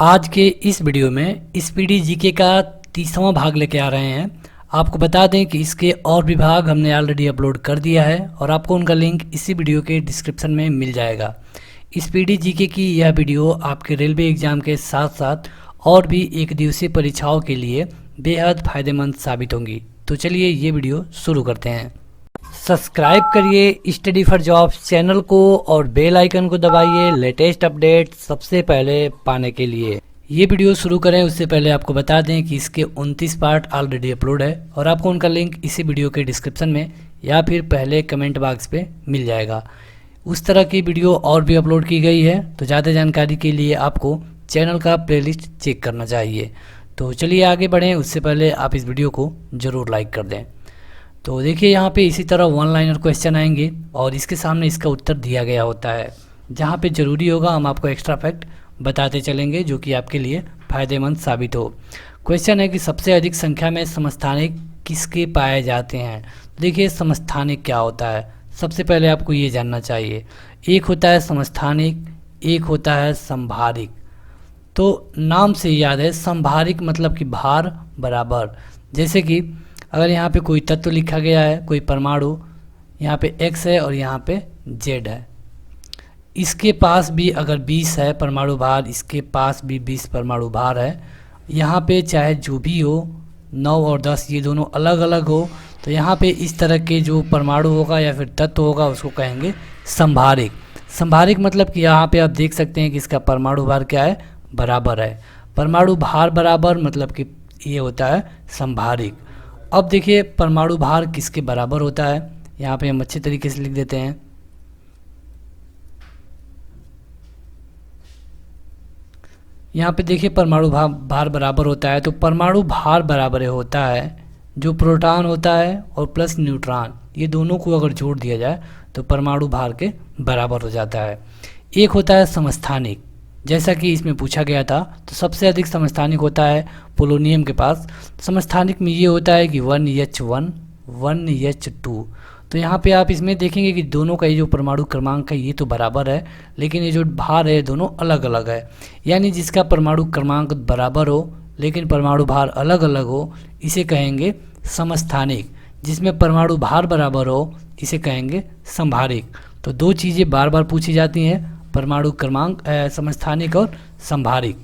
आज के इस वीडियो में स्पीडी जीके का 30वां भाग लेके आ रहे हैं। आपको बता दें कि इसके और भी भाग हमने ऑलरेडी अपलोड कर दिया है और आपको उनका लिंक इसी वीडियो के डिस्क्रिप्शन में मिल जाएगा। स्पीडी जीके की यह वीडियो आपके रेलवे एग्ज़ाम के साथ साथ और भी एक दिवसीय परीक्षाओं के लिए बेहद फ़ायदेमंद साबित होंगी। तो चलिए ये वीडियो शुरू करते हैं। सब्सक्राइब करिए स्टडी फॉर जॉब्स चैनल को और बेल आइकन को दबाइए लेटेस्ट अपडेट सबसे पहले पाने के लिए। ये वीडियो शुरू करें उससे पहले आपको बता दें कि इसके 29 पार्ट ऑलरेडी अपलोड है और आपको उनका लिंक इसी वीडियो के डिस्क्रिप्शन में या फिर पहले कमेंट बॉक्स पे मिल जाएगा। उस तरह की वीडियो और भी अपलोड की गई है, तो ज़्यादा जानकारी के लिए आपको चैनल का प्लेलिस्ट चेक करना चाहिए। तो चलिए आगे बढ़ें, उससे पहले आप इस वीडियो को ज़रूर लाइक कर दें। तो देखिए यहाँ पे इसी तरह वन लाइनर क्वेश्चन आएंगे और इसके सामने इसका उत्तर दिया गया होता है। जहाँ पे ज़रूरी होगा हम आपको एक्स्ट्रा फैक्ट बताते चलेंगे जो कि आपके लिए फ़ायदेमंद साबित हो। क्वेश्चन है कि सबसे अधिक संख्या में समस्थानिक किसके पाए जाते हैं। देखिए समस्थानिक क्या होता है, सबसे पहले आपको ये जानना चाहिए। एक होता है समस्थानिक, एक होता है संभारिक। तो नाम से याद है, संभारिक मतलब कि भार बराबर। जैसे कि अगर यहाँ पे कोई तत्व लिखा गया है, कोई परमाणु, यहाँ पे x है और यहाँ पे z है, इसके पास भी अगर 20 है परमाणु भार, इसके पास भी 20 परमाणु भार है, यहाँ पे चाहे जो भी हो 9 और 10 ये दोनों अलग अलग हो, तो यहाँ पे इस तरह के जो परमाणु होगा या फिर तत्व होगा उसको कहेंगे संभारिक। संभारिक मतलब कि यहाँ पे आप देख सकते हैं कि इसका परमाणु भार क्या है, बराबर है। परमाणु भार बराबर मतलब कि ये होता है संभारिक। अब देखिए परमाणु भार किसके बराबर होता है, यहाँ पे हम अच्छे तरीके से लिख देते हैं। यहाँ पे देखिए परमाणु भार बराबर होता है, तो परमाणु भार बराबर होता है जो प्रोटॉन होता है और प्लस न्यूट्रॉन, ये दोनों को अगर जोड़ दिया जाए तो परमाणु भार के बराबर हो जाता है। एक होता है समस्थानिक, जैसा कि इसमें पूछा गया था, तो सबसे अधिक समस्थानिक होता है पोलोनियम के पास। समस्थानिक में ये होता है कि 1H1 1H2। तो यहाँ पे आप इसमें देखेंगे कि दोनों का ये जो परमाणु क्रमांक है ये तो बराबर है, लेकिन ये जो भार है दोनों अलग अलग है। यानी जिसका परमाणु क्रमांक बराबर हो लेकिन परमाणु भार अलग अलग हो इसे कहेंगे समस्थानिक। जिसमें परमाणु भार बराबर हो इसे कहेंगे संभारिक। तो दो चीज़ें बार बार पूछी जाती हैं, परमाणु क्रमांक समस्थानिक और संभारिक।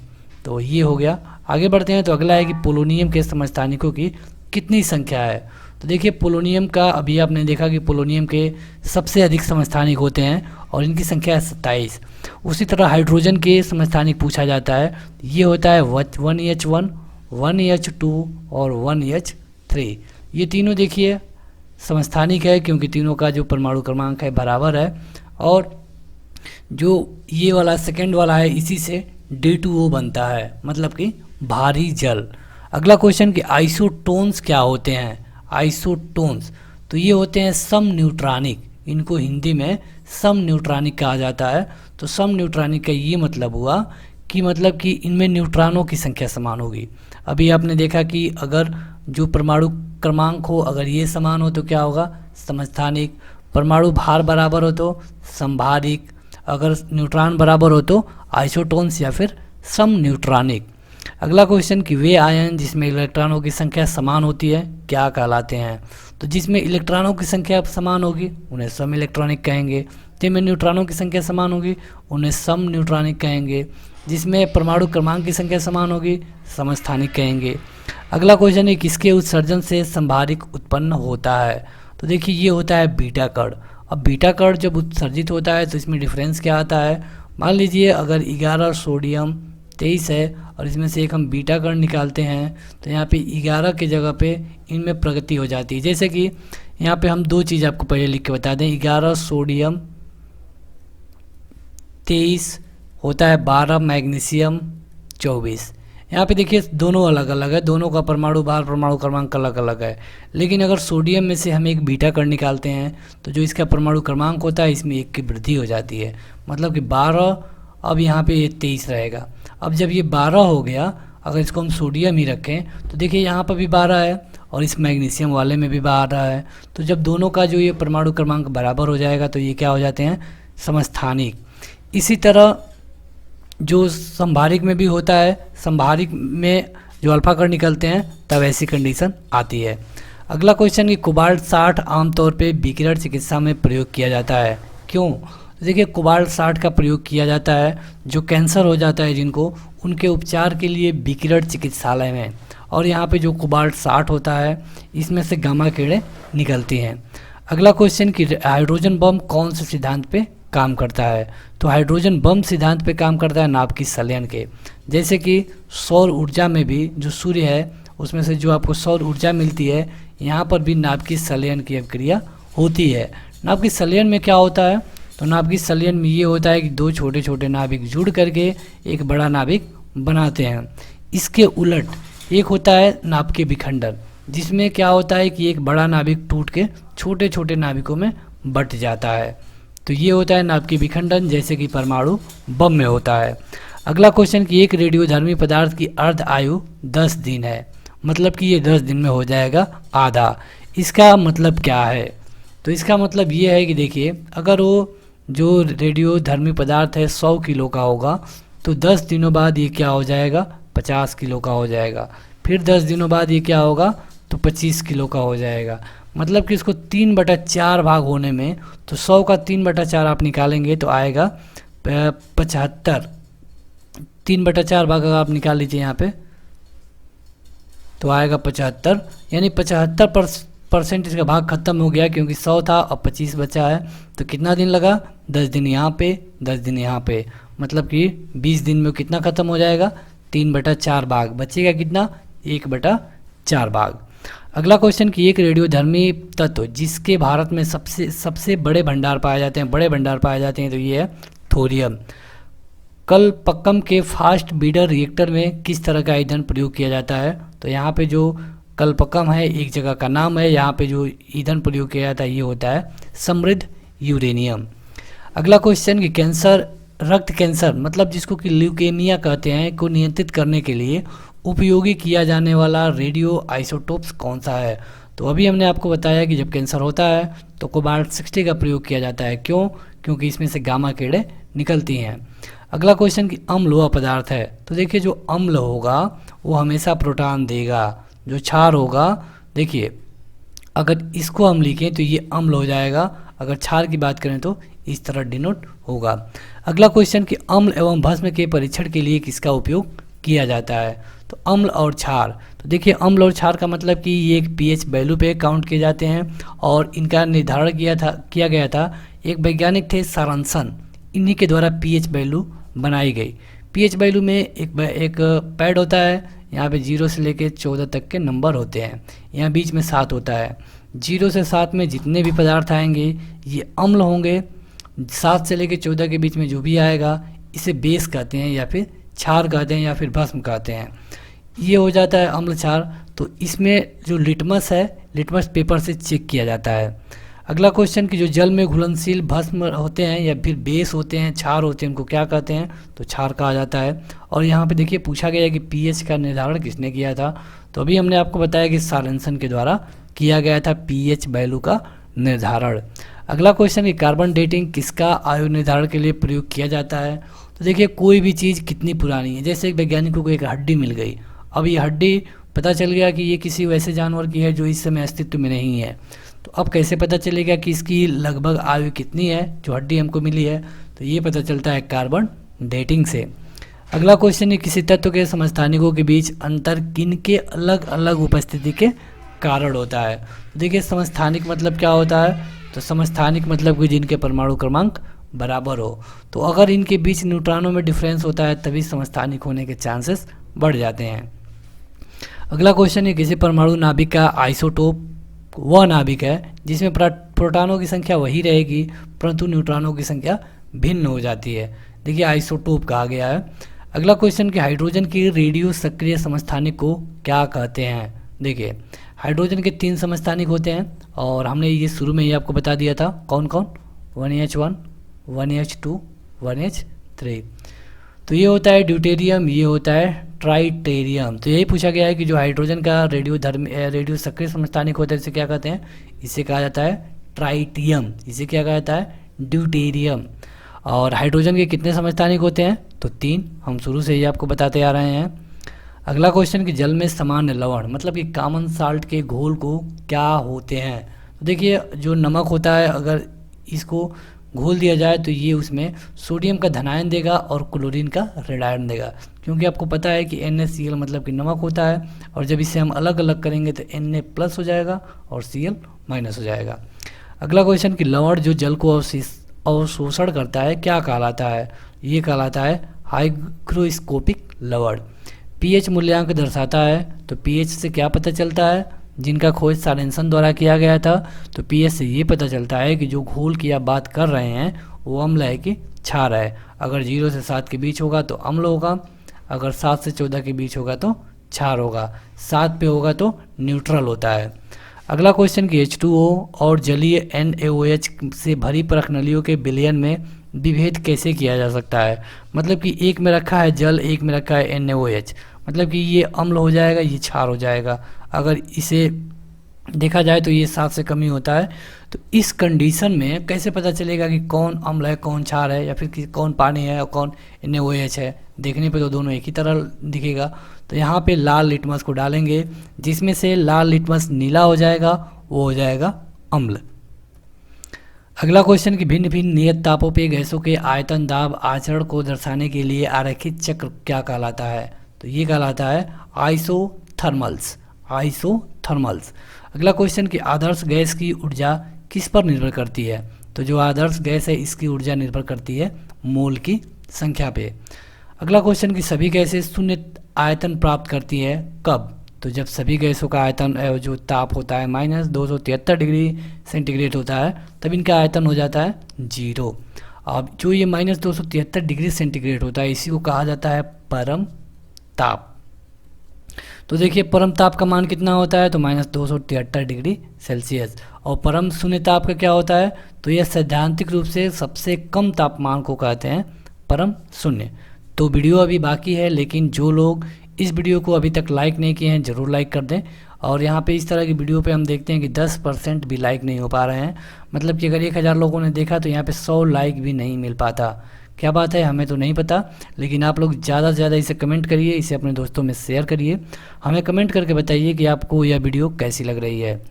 तो ये हो गया। आगे बढ़ते हैं, तो अगला है कि पोलोनियम के समस्थानिकों की कितनी संख्या है। तो देखिए पोलोनियम का अभी आपने देखा कि पोलोनियम के सबसे अधिक समस्थानिक होते हैं और इनकी संख्या है 27। उसी तरह हाइड्रोजन के समस्थानिक पूछा जाता है, ये होता है 1H1 1H2 और 1H3। ये तीनों देखिए समस्थानिक है क्योंकि तीनों का जो परमाणु क्रमांक है बराबर है। और जो ये वाला सेकंड वाला है इसी से D2O बनता है, मतलब कि भारी जल। अगला क्वेश्चन कि आइसोटोन्स क्या होते हैं। आइसोटोन्स तो ये होते हैं सम न्यूट्रॉनिक, इनको हिंदी में सम न्यूट्रॉनिक कहा जाता है। तो सम न्यूट्रॉनिक का ये मतलब हुआ कि मतलब कि इनमें न्यूट्रॉनों की संख्या समान होगी। अभी आपने देखा कि अगर जो परमाणु क्रमांक हो अगर ये समान हो तो क्या होगा, समस्थानिक। परमाणु भार बराबर हो तो संभारिक, अगर न्यूट्रॉन बराबर हो तो आइसोटोन्स या फिर सम न्यूट्रॉनिक। अगला क्वेश्चन कि वे आयन जिसमें इलेक्ट्रॉनों की संख्या समान होती है क्या कहलाते हैं। तो जिसमें इलेक्ट्रॉनों की संख्या समान होगी उन्हें सम इलेक्ट्रॉनिक कहेंगे। जिनमें न्यूट्रॉनों की संख्या समान होगी उन्हें सम न्यूट्रॉनिक कहेंगे। जिसमें परमाणु क्रमांक की संख्या समान होगी समस्थानिक कहेंगे। अगला क्वेश्चन है किसके उत्सर्जन से संभारिक उत्पन्न होता है। तो देखिए ये होता है बीटा कण। अब बीटा कण जब उत्सर्जित होता है तो इसमें डिफरेंस क्या आता है। मान लीजिए अगर 11 सोडियम 23 है और इसमें से एक हम बीटा कण निकालते हैं तो यहाँ पे 11 के जगह पे इनमें प्रगति हो जाती है। जैसे कि यहाँ पे हम दो चीज़ आपको पहले लिख के बता दें, 11 सोडियम 23 होता है 12 मैग्नीशियम 24। यहाँ पे देखिए दोनों अलग अलग है, दोनों का परमाणु भार परमाणु क्रमांक अलग अलग है। लेकिन अगर सोडियम में से हम एक बीटा कण निकालते हैं तो जो इसका परमाणु क्रमांक होता है इसमें 1 की वृद्धि हो जाती है, मतलब कि 12, अब यहाँ पे ये 23 रहेगा। अब जब ये 12 हो गया, अगर इसको हम सोडियम ही रखें तो देखिए यहाँ पर भी 12 है और इस मैग्नीशियम वाले में भी 12 है। तो जब दोनों का जो ये परमाणु क्रमांक बराबर हो जाएगा तो ये क्या हो जाते हैं, समस्थानिक। इसी तरह जो संभारिक में भी होता है, संभारिक में जो अल्फा कण निकलते हैं तब ऐसी कंडीशन आती है। अगला क्वेश्चन कि कोबाल्ट 60 आमतौर पे विकिरण चिकित्सा में प्रयोग किया जाता है, क्यों? देखिए कोबाल्ट 60 का प्रयोग किया जाता है जो कैंसर हो जाता है जिनको, उनके उपचार के लिए विकिरण चिकित्सालय में। और यहाँ पे जो कोबाल्ट 60 होता है इसमें से गामा किरणें निकलती हैं। अगला क्वेश्चन कि हाइड्रोजन बम कौन से सिद्धांत पे काम करता है? तो हाइड्रोजन बम सिद्धांत पे काम करता है नाभिकीय संलयन के। जैसे कि सौर ऊर्जा में भी जो सूर्य है उसमें से जो आपको सौर ऊर्जा मिलती है, यहाँ पर भी नाभिकीय संलयन की अभिक्रिया होती है। नाभिकीय संलयन में क्या होता है? तो नाभिकीय संलयन में ये होता है कि दो छोटे छोटे नाभिक जुड़ करके एक बड़ा नाभिक बनाते हैं। इसके उलट एक होता है नाभिकीय विखंडन, जिसमें क्या होता है कि एक बड़ा नाभिक टूट के छोटे छोटे नाभिकों में बंट जाता है। तो ये होता है नाभिकीय विखंडन, जैसे कि परमाणु बम में होता है। अगला क्वेश्चन कि एक रेडियोधर्मी पदार्थ की अर्ध आयु 10 दिन है, मतलब कि ये 10 दिन में हो जाएगा आधा। इसका मतलब क्या है? तो इसका मतलब ये है कि देखिए अगर वो जो रेडियोधर्मी पदार्थ है 100 किलो का होगा तो 10 दिनों बाद ये क्या हो जाएगा? 50 किलो का हो जाएगा। फिर 10 दिनों बाद ये क्या होगा? तो 25 किलो का हो जाएगा। मतलब कि इसको 3/4 भाग होने में, तो 100 का 3/4 आप निकालेंगे तो आएगा 75। 3/4 भाग अगर आप निकाल लीजिए यहाँ पे तो आएगा 75, यानी 75% इसका भाग खत्म हो गया, क्योंकि 100 था अब 25 बचा है। तो कितना दिन लगा? 10 दिन यहाँ पे, 10 दिन यहाँ पे, मतलब कि 20 दिन में कितना खत्म हो जाएगा? 3/4 भाग। बचेगा कितना? 1/4 भाग। अगला क्वेश्चन कि एक रेडियोधर्मी तत्व जिसके भारत में सबसे बड़े भंडार पाए जाते हैं, तो ये है थोरियम। कलपक्कम के फास्ट ब्रीडर रिएक्टर में किस तरह का ईंधन प्रयोग किया जाता है? तो यहाँ पे जो कलपक्कम है एक जगह का नाम है, यहाँ पे जो ईंधन प्रयोग किया जाता है ये होता है समृद्ध यूरेनियम। अगला क्वेश्चन कि कैंसर, रक्त कैंसर मतलब जिसको कि ल्यूकेमिया कहते हैं, को नियंत्रित करने के लिए उपयोगी किया जाने वाला रेडियो आइसोटोप्स कौन सा है? तो अभी हमने आपको बताया कि जब कैंसर होता है तो कोबाल्ट 60 का प्रयोग किया जाता है। क्यों? क्योंकि इसमें से गामा किरणें निकलती हैं। अगला क्वेश्चन कि अम्ल वह पदार्थ है, तो देखिए जो अम्ल होगा वो हमेशा प्रोटॉन देगा। जो क्षार होगा, देखिए अगर इसको हम लिखें तो ये अम्ल हो जाएगा, अगर क्षार की बात करें तो इस तरह डिनोट होगा। अगला क्वेश्चन कि अम्ल एवं भस्म के परीक्षण के लिए किसका उपयोग किया जाता है? तो अम्ल और क्षार। तो देखिए अम्ल और क्षार का मतलब कि ये एक पीएच वैल्यू पे काउंट किए जाते हैं और इनका निर्धारण किया गया था। एक वैज्ञानिक थे सारांसन, इन्हीं के द्वारा पीएच वैल्यू बनाई गई। पीएच वैल्यू में एक पैड होता है, यहाँ पे 0 से लेके 14 तक के नंबर होते हैं, यहाँ बीच में 7 होता है। 0 से 7 में जितने भी पदार्थ आएंगे ये अम्ल होंगे, 7 से लेके 14 के बीच में जो भी आएगा इसे बेस कहते हैं या फिर क्षार कहते हैं या फिर भस्म कहते हैं। ये हो जाता है अम्ल क्षार। तो इसमें जो लिटमस है, लिटमस पेपर से चेक किया जाता है। अगला क्वेश्चन कि जो जल में घुलनशील भस्म होते हैं या फिर बेस होते हैं, क्षार होते हैं, उनको क्या कहते हैं? तो क्षार कहा जाता है। और यहाँ पे देखिए पूछा गया है कि पीएच का निर्धारण किसने किया था? तो अभी हमने आपको बताया कि सारेंसन के द्वारा किया गया था पीएच वैल्यू का निर्धारण। अगला क्वेश्चन कि कार्बन डेटिंग किसका आयु निर्धारण के लिए प्रयोग किया जाता है? तो देखिए कोई भी चीज़ कितनी पुरानी है, जैसे एक वैज्ञानिकों को एक हड्डी मिल गई, अब ये हड्डी पता चल गया कि ये किसी वैसे जानवर की है जो इस समय अस्तित्व में नहीं है, तो अब कैसे पता चलेगा कि इसकी लगभग आयु कितनी है जो हड्डी हमको मिली है? तो ये पता चलता है कार्बन डेटिंग से। अगला क्वेश्चन है किसी तत्व के समस्थानिकों के बीच अंतर किनके अलग अलग उपस्थिति के कारण होता है? तो देखिए समस्थानिक मतलब क्या होता है? तो समस्थानिक मतलब कि जिनके परमाणु क्रमांक बराबर हो। तो अगर इनके बीच न्यूट्रॉनों में डिफरेंस होता है तभी समस्थानिक होने के चांसेस बढ़ जाते हैं। अगला क्वेश्चन है किसी परमाणु नाभिक का आइसोटोप वह नाभिक है जिसमें प्रोटॉनों की संख्या वही रहेगी परंतु न्यूट्रॉनों की संख्या भिन्न हो जाती है। देखिए आइसोटोप कहा गया है। अगला क्वेश्चन कि हाइड्रोजन की रेडियो सक्रिय समस्थानिक को क्या कहते हैं? देखिए हाइड्रोजन के 3 समस्थानिक होते हैं और हमने ये शुरू में ही आपको बता दिया था कौन कौन, 1H1, 1H2, 1H3। तो ये होता है ड्यूटेरियम, ये होता है ट्राइटेरियम। तो यही पूछा गया है कि जो हाइड्रोजन का रेडियो सक्रिय समस्थानिक होता है इसे क्या कहते हैं? इसे कहा जाता है ट्राइटियम। इसे क्या कहा जाता है? ड्यूटेरियम। और हाइड्रोजन के कितने समस्थानिक होते हैं? तो 3 हम शुरू से ही आपको बताते आ रहे हैं। अगला क्वेश्चन कि जल में सामान्य लवण मतलब कि कॉमन साल्ट के घोल को क्या होते हैं। तो देखिए जो नमक होता है अगर इसको घोल दिया जाए तो ये उसमें सोडियम का धनायन देगा और क्लोरीन का ऋण आयन देगा, क्योंकि आपको पता है कि NaCl मतलब कि नमक होता है, और जब इसे हम अलग अलग करेंगे तो Na प्लस हो जाएगा और Cl माइनस हो जाएगा। अगला क्वेश्चन कि लवण जो जल को अवशोषण करता है क्या कहलाता है। ये कहलाता है हाइग्रोस्कोपिक लवण। pH मूल्यांक दर्शाता है, तो pH से क्या पता चलता है, जिनका खोज सारेंसन द्वारा किया गया था। तो pH से ये पता चलता है कि जो घोल की आप बात कर रहे हैं वो अम्ल है कि क्षार है। अगर 0 से 7 के बीच होगा तो अम्ल होगा, अगर 7 से 14 के बीच होगा तो क्षार होगा, 7 पे होगा तो न्यूट्रल होता है। अगला क्वेश्चन कि H2O और जलीय NaOH से भरी परख नलियों के विलयन में विभेद कैसे किया जा सकता है। मतलब कि एक में रखा है जल, एक में रखा है NaOH, मतलब कि ये अम्ल हो जाएगा, ये क्षार हो जाएगा। अगर इसे देखा जाए तो ये 7 से कम ही होता है। तो इस कंडीशन में कैसे पता चलेगा कि कौन अम्ल है कौन क्षार है, या फिर कौन पानी है और कौन NaOH है। देखने पे तो दोनों एक ही तरह दिखेगा। तो यहाँ पे लाल लिटमस को डालेंगे, जिसमें से लाल लिटमस नीला हो जाएगा, वो हो जाएगा अम्ल। अगला क्वेश्चन कि भिन्न भिन्न नियत तापों पे गैसों के आयतन दाब आचरण को दर्शाने के लिए आरेखित चक्र क्या कहलाता है। तो ये कहलाता है आइसोथर्मल्स। आइसोथर्मल्स। अगला क्वेश्चन कि आदर्श गैस की ऊर्जा किस पर निर्भर करती है। तो जो आदर्श गैस है इसकी ऊर्जा निर्भर करती है मोल की संख्या पे। अगला क्वेश्चन कि सभी गैसें शून्य आयतन प्राप्त करती है कब। तो जब सभी गैसों का आयतन जो ताप होता है -273 डिग्री सेंटीग्रेड होता है, तब इनका आयतन हो जाता है 0। अब जो ये -273 डिग्री सेंटीग्रेड होता है इसी को कहा जाता है परम ताप। तो देखिए परम ताप का मान कितना होता है, तो -273 डिग्री सेल्सियस। और परम शून्य ताप का क्या होता है, तो यह सैद्धांतिक रूप से सबसे कम तापमान को कहते हैं परम शून्य। तो वीडियो अभी बाकी है, लेकिन जो लोग इस वीडियो को अभी तक लाइक नहीं किए हैं ज़रूर लाइक कर दें। और यहाँ पे इस तरह की वीडियो पे हम देखते हैं कि 10% भी लाइक नहीं हो पा रहे हैं। मतलब कि अगर 1000 लोगों ने देखा तो यहाँ पे 100 लाइक भी नहीं मिल पाता। क्या बात है हमें तो नहीं पता, लेकिन आप लोग ज़्यादा से ज़्यादा इसे कमेंट करिए, इसे अपने दोस्तों में शेयर करिए। हमें कमेंट करके बताइए कि आपको यह वीडियो कैसी लग रही है।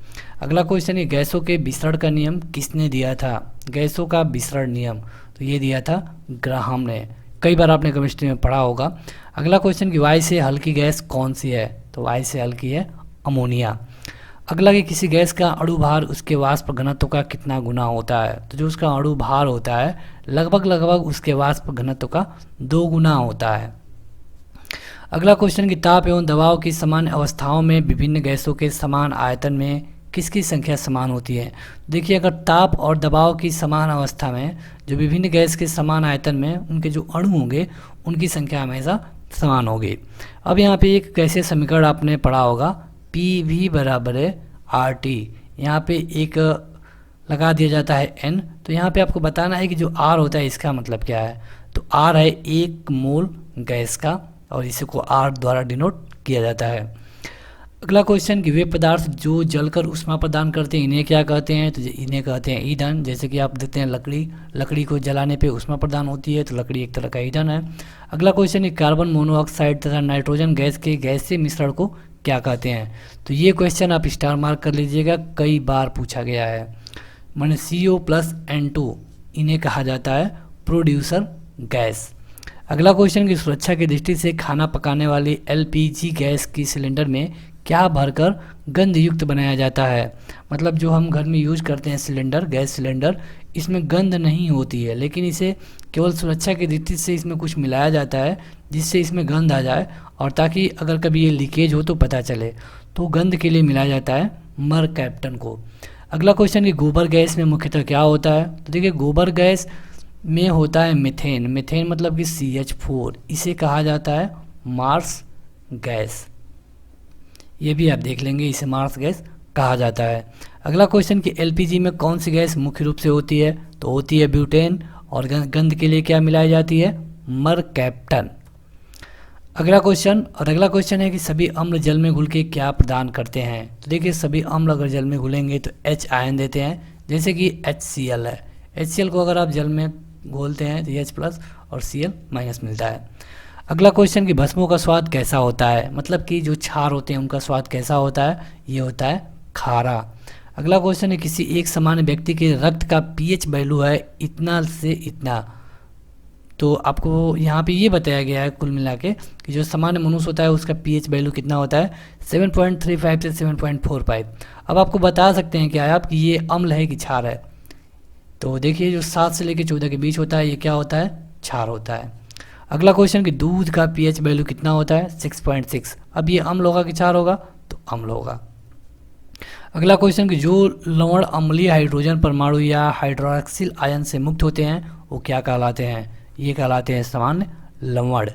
अगला क्वेश्चन है गैसों के विसरण का नियम किसने दिया था। गैसों का विसरण नियम तो ये दिया था ग्राहम ने। कई बार आपने केमिस्ट्री में पढ़ा होगा। अगला क्वेश्चन कि वायु से हल्की गैस कौन सी है। तो वायु से हल्की है अमोनिया। अगला कि किसी गैस का अणु भार उसके वाष्प घनत्व का कितना गुना होता है। तो जो उसका अणु भार होता है लगभग उसके वाष्प घनत्व का 2 गुना होता है। अगला क्वेश्चन कि ताप एवं दबाव की समान अवस्थाओं में विभिन्न गैसों के समान आयतन में किसकी संख्या समान होती है। देखिए अगर ताप और दबाव की समान अवस्था में जो विभिन्न गैस के समान आयतन में उनके जो अणु होंगे उनकी संख्या हमेशा समान होगी। अब यहाँ पे एक गैसीय समीकरण आपने पढ़ा होगा, PV बराबर है RT। यहाँ पे एक लगा दिया जाता है N। तो यहाँ पे आपको बताना है कि जो R होता है इसका मतलब क्या है। तो R है 1 मोल गैस का, और इसी को R द्वारा डिनोट किया जाता है। अगला क्वेश्चन कि वे पदार्थ जो जलकर ऊष्मा प्रदान करते हैं इन्हें क्या कहते हैं। तो इन्हें कहते हैं ईंधन। जैसे कि आप देखते हैं लकड़ी को जलाने पे ऊष्मा प्रदान होती है, तो लकड़ी एक तरह का ईंधन है। अगला क्वेश्चन कि कार्बन मोनोऑक्साइड तथा नाइट्रोजन गैस के गैसीय मिश्रण को क्या कहते हैं। तो ये क्वेश्चन आप स्टार मार्क कर लीजिएगा, कई बार पूछा गया है। माने CO+N2 इन्हें कहा जाता है प्रोड्यूसर गैस। अगला क्वेश्चन की सुरक्षा की दृष्टि से खाना पकाने वाली LPG गैस की सिलेंडर में क्या भरकर गंध युक्त बनाया जाता है। मतलब जो हम घर में यूज करते हैं सिलेंडर, गैस सिलेंडर, इसमें गंध नहीं होती है, लेकिन इसे केवल सुरक्षा की दृष्टि से इसमें कुछ मिलाया जाता है जिससे इसमें गंध आ जाए, और ताकि अगर कभी ये लीकेज हो तो पता चले। तो गंध के लिए मिलाया जाता है मरकैप्टन को। अगला क्वेश्चन कि गोबर गैस में मुख्यतः क्या होता है। तो देखिए गोबर गैस में होता है मीथेन। मीथेन मतलब कि CH4, इसे कहा जाता है मार्स गैस। ये भी आप देख लेंगे, इसे मार्स गैस कहा जाता है। अगला क्वेश्चन कि LPG में कौन सी गैस मुख्य रूप से होती है। तो होती है ब्यूटेन, और गंध के लिए क्या मिलाई जाती है, मरकैप्टन। अगला क्वेश्चन है कि सभी अम्ल जल में घुल के क्या प्रदान करते हैं। तो देखिए सभी अम्ल अगर जल में घुलेंगे तो H आयन देते हैं, जैसे कि HCl है। HCl को अगर आप जल में घोलते हैं तो H+ और Cl- मिलता है। अगला क्वेश्चन कि भस्मों का स्वाद कैसा होता है, मतलब कि जो क्षार होते हैं उनका स्वाद कैसा होता है, ये होता है खारा। अगला क्वेश्चन है किसी एक सामान्य व्यक्ति के रक्त का pH वैल्यू है इतना से इतना। तो आपको यहाँ पे ये बताया गया है कुल मिला के कि जो सामान्य मनुष्य होता है उसका pH वैल्यू कितना होता है, 7.35 से 7.45। अब आपको बता सकते हैं क्या आप कि ये अम्ल है कि क्षार है। तो देखिए जो 7 से लेकर 14 के बीच होता है ये क्या होता है, क्षार होता है। अगला क्वेश्चन कि दूध का pH वैल्यू कितना होता है, 6.6। अब ये अम्ल होगा कि क्षार होगा, तो अम्ल होगा। अगला क्वेश्चन कि जो लवण अम्लीय हाइड्रोजन परमाणु या हाइड्रोक्सिल आयन से मुक्त होते हैं वो क्या कहलाते हैं, ये कहलाते हैं सामान्य लवण।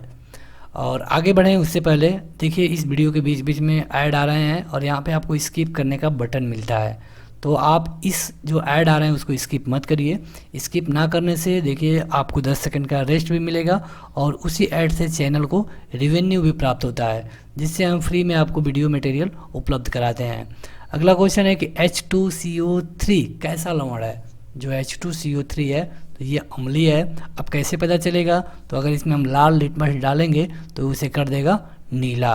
और आगे बढ़ें उससे पहले देखिए इस वीडियो के बीच बीच में ऐड आ रहे हैं और यहाँ पे आपको स्किप करने का बटन मिलता है, तो आप इस जो ऐड आ रहे हैं उसको स्किप मत करिए। स्किप ना करने से देखिए आपको 10 सेकंड का रेस्ट भी मिलेगा और उसी ऐड से चैनल को रेवेन्यू भी प्राप्त होता है, जिससे हम फ्री में आपको वीडियो मटेरियल उपलब्ध कराते हैं। अगला क्वेश्चन है कि H2CO3 कैसा लवण है। जो H2CO3 है तो ये अम्लीय है। अब कैसे पता चलेगा, तो अगर इसमें हम लाल लिटमस डालेंगे तो उसे कर देगा नीला।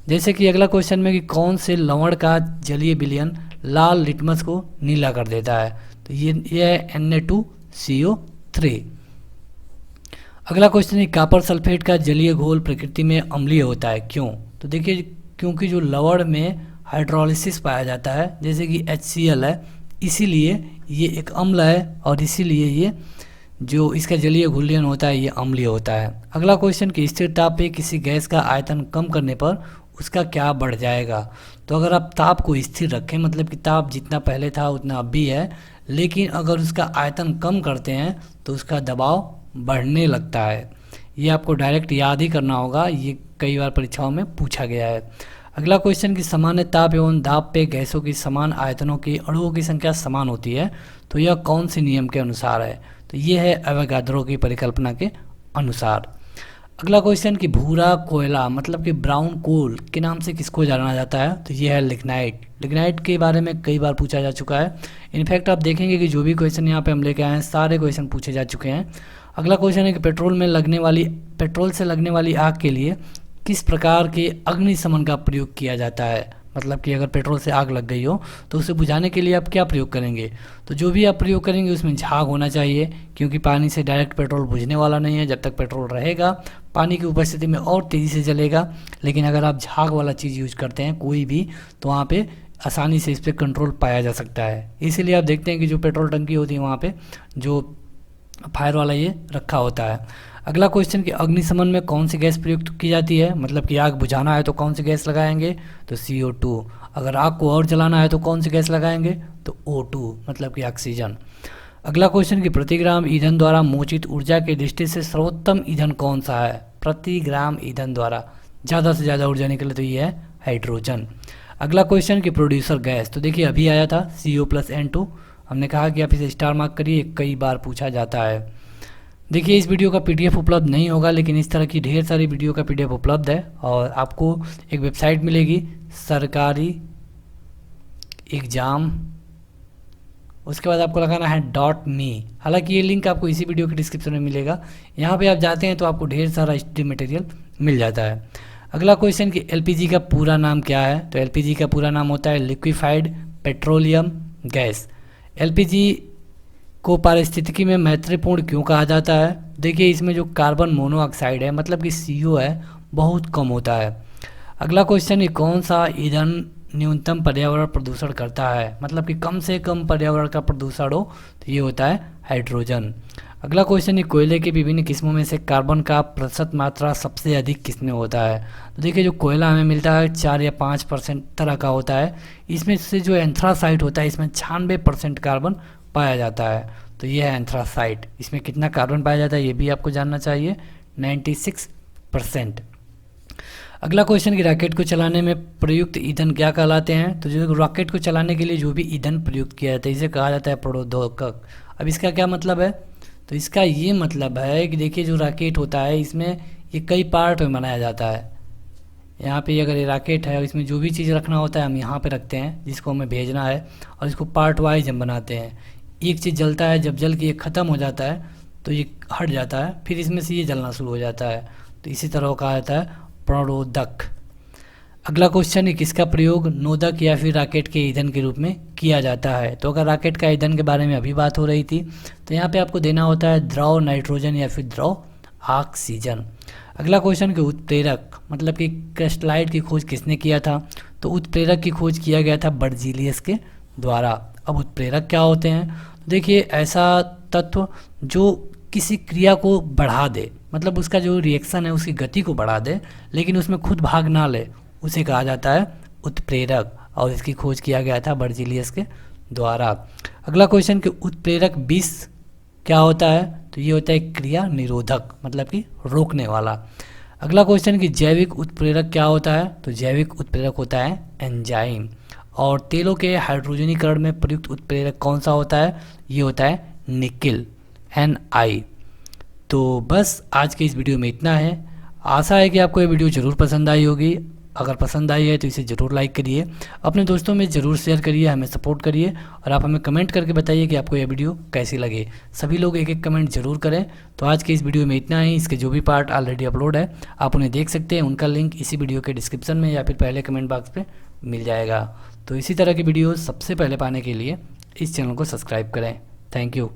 जैसे कि अगला क्वेश्चन में कि कौन से लवण का जलीय विलयन लाल लिटमस को नीला कर देता है, तो ये है Na2CO3। अगला क्वेश्चन है कॉपर सल्फेट का जलीय घोल प्रकृति में अम्लीय होता है, क्यों। तो देखिए क्योंकि जो लवण में हाइड्रोलिसिस पाया जाता है जैसे कि HCl है, इसीलिए ये एक अम्ल है और इसीलिए ये जो इसका जलीय घुलनशील होता है ये अम्लीय होता है। अगला क्वेश्चन कि स्थिर ताप पे किसी गैस का आयतन कम करने पर उसका क्या बढ़ जाएगा। तो अगर आप ताप को स्थिर रखें, मतलब कि ताप जितना पहले था उतना अब भी है, लेकिन अगर उसका आयतन कम करते हैं तो उसका दबाव बढ़ने लगता है। ये आपको डायरेक्ट याद ही करना होगा, ये कई बार परीक्षाओं में पूछा गया है। अगला क्वेश्चन कि सामान्य ताप एवं दाब पे गैसों की समान आयतनों के अणुओं की संख्या समान होती है, तो यह कौन से नियम के अनुसार है। तो ये है एवोगाड्रो की परिकल्पना के अनुसार। अगला क्वेश्चन कि भूरा कोयला मतलब कि ब्राउन कोल के नाम से किसको जाना जाता है, तो ये है लिग्नाइट। लिग्नाइट के बारे में कई बार पूछा जा चुका है। इनफैक्ट आप देखेंगे कि जो भी क्वेश्चन यहाँ पे हम लेके आए हैं सारे क्वेश्चन पूछे जा चुके हैं। अगला क्वेश्चन है कि पेट्रोल से लगने वाली आग के लिए किस प्रकार के अग्निशमन का प्रयोग किया जाता है। मतलब कि अगर पेट्रोल से आग लग गई हो तो उसे बुझाने के लिए आप क्या प्रयोग करेंगे। तो जो भी आप प्रयोग करेंगे उसमें झाग होना चाहिए, क्योंकि पानी से डायरेक्ट पेट्रोल बुझने वाला नहीं है। जब तक पेट्रोल रहेगा पानी की उपस्थिति में और तेज़ी से जलेगा, लेकिन अगर आप झाग वाला चीज़ यूज करते हैं कोई भी, तो वहाँ पे आसानी से इस पर कंट्रोल पाया जा सकता है। इसीलिए आप देखते हैं कि जो पेट्रोल टंकी होती है वहाँ पे जो फायर वाला ये रखा होता है। अगला क्वेश्चन कि अग्निशमन में कौन सी गैस प्रयुक्त की जाती है, मतलब कि आग बुझाना है तो कौन सी गैस लगाएंगे, तो CO2। अगर आग को और जलाना है तो कौन सी गैस लगाएंगे, तो O2 मतलब कि ऑक्सीजन। अगला क्वेश्चन कि प्रति ग्राम ईंधन द्वारा मोचित ऊर्जा की दृष्टि से सर्वोत्तम ईंधन कौन सा है। प्रति ग्राम ईंधन द्वारा ज़्यादा से ज़्यादा ऊर्जा निकले तो ये है हाइड्रोजन। अगला क्वेश्चन कि प्रोड्यूसर गैस, तो देखिए अभी आया था CO+N2। हमने कहा कि आप इसे स्टार मार्क करिए, कई बार पूछा जाता है। देखिए इस वीडियो का PDF उपलब्ध नहीं होगा, लेकिन इस तरह की ढेर सारी वीडियो का PDF उपलब्ध है और आपको एक वेबसाइट मिलेगी सरकारी एग्ज़ाम, उसके बाद आपको लगाना है .me। हालांकि ये लिंक आपको इसी वीडियो के डिस्क्रिप्शन में मिलेगा। यहाँ पे आप जाते हैं तो आपको ढेर सारा स्टडी मटेरियल मिल जाता है। अगला क्वेश्चन कि LPG का पूरा नाम क्या है, तो LPG का पूरा नाम होता है लिक्विफाइड पेट्रोलियम गैस। LPG को पारिस्थितिकी में मैत्रीपूर्ण क्यों कहा जाता है। देखिए इसमें जो कार्बन मोनोऑक्साइड है मतलब कि CO है बहुत कम होता है। अगला क्वेश्चन, कौन सा ईंधन न्यूनतम पर्यावरण प्रदूषण करता है, मतलब कि कम से कम पर्यावरण का प्रदूषण हो, तो ये होता है हाइड्रोजन। अगला क्वेश्चन, कोयले के विभिन्न किस्मों में से कार्बन का प्रतिशत मात्रा सबसे अधिक किसमें होता है। तो देखिए जो कोयला हमें मिलता है 4 या 5% तरह का होता है। इसमें से जो एंथ्रासाइट होता है इसमें 96% कार्बन पाया जाता है, तो ये है एंथ्रासाइट। इसमें कितना कार्बन पाया जाता है ये भी आपको जानना चाहिए, 96%। अगला क्वेश्चन कि रॉकेट को चलाने में प्रयुक्त ईंधन क्या कहलाते हैं। तो जो रॉकेट को चलाने के लिए जो भी ईंधन प्रयुक्त किया जाता है इसे कहा जाता है प्रोद्योगिक। अब इसका क्या मतलब है, तो इसका ये मतलब है कि देखिए जो रॉकेट होता है इसमें ये कई पार्ट में बनाया जाता है। यहाँ पे अगर ये रॉकेट है इसमें जो भी चीज़ रखना होता है हम यहाँ पे रखते हैं जिसको हमें भेजना है, और इसको पार्ट वाइज हम बनाते हैं। एक चीज़ जलता है, जब जल के ये ख़त्म हो जाता है तो ये हट जाता है, फिर इसमें से ये जलना शुरू हो जाता है। तो इसी तरह कहा जाता है प्रणोदक। अगला क्वेश्चन है, किसका प्रयोग नोदक या फिर रॉकेट के ईंधन के रूप में किया जाता है। तो अगर रॉकेट का ईंधन के बारे में अभी बात हो रही थी, तो यहाँ पे आपको देना होता है द्रव नाइट्रोजन या फिर द्रव ऑक्सीजन। अगला क्वेश्चन के उत्प्रेरक मतलब कि क्रिस्टलाइट की खोज किसने किया था। तो उत्प्रेरक की खोज किया गया था बर्जीलियस के द्वारा। अब उत्प्रेरक क्या होते हैं, देखिए ऐसा तत्व जो किसी क्रिया को बढ़ा दे, मतलब उसका जो रिएक्शन है उसकी गति को बढ़ा दे लेकिन उसमें खुद भाग ना ले, उसे कहा जाता है उत्प्रेरक। और इसकी खोज किया गया था बर्जीलियस के द्वारा। अगला क्वेश्चन कि उत्प्रेरक विष क्या होता है। तो ये होता है क्रिया निरोधक मतलब कि रोकने वाला। अगला क्वेश्चन कि जैविक उत्प्रेरक क्या होता है। तो जैविक उत्प्रेरक होता है एंजाइम। और तेलों के हाइड्रोजनीकरण में प्रयुक्त उत्प्रेरक कौन सा होता है। ये होता है निकिल Ni। तो बस आज के इस वीडियो में इतना है। आशा है कि आपको ये वीडियो ज़रूर पसंद आई होगी। अगर पसंद आई है तो इसे ज़रूर लाइक करिए, अपने दोस्तों में ज़रूर शेयर करिए, हमें सपोर्ट करिए और आप हमें कमेंट करके बताइए कि आपको यह वीडियो कैसी लगे। सभी लोग एक एक कमेंट ज़रूर करें। तो आज के इस वीडियो में इतना ही। इसके जो भी पार्ट ऑलरेडी अपलोड है आप उन्हें देख सकते हैं, उनका लिंक इसी वीडियो के डिस्क्रिप्शन में या फिर पहले कमेंट बॉक्स पर मिल जाएगा। तो इसी तरह की वीडियो सबसे पहले पाने के लिए इस चैनल को सब्सक्राइब करें। Thank you.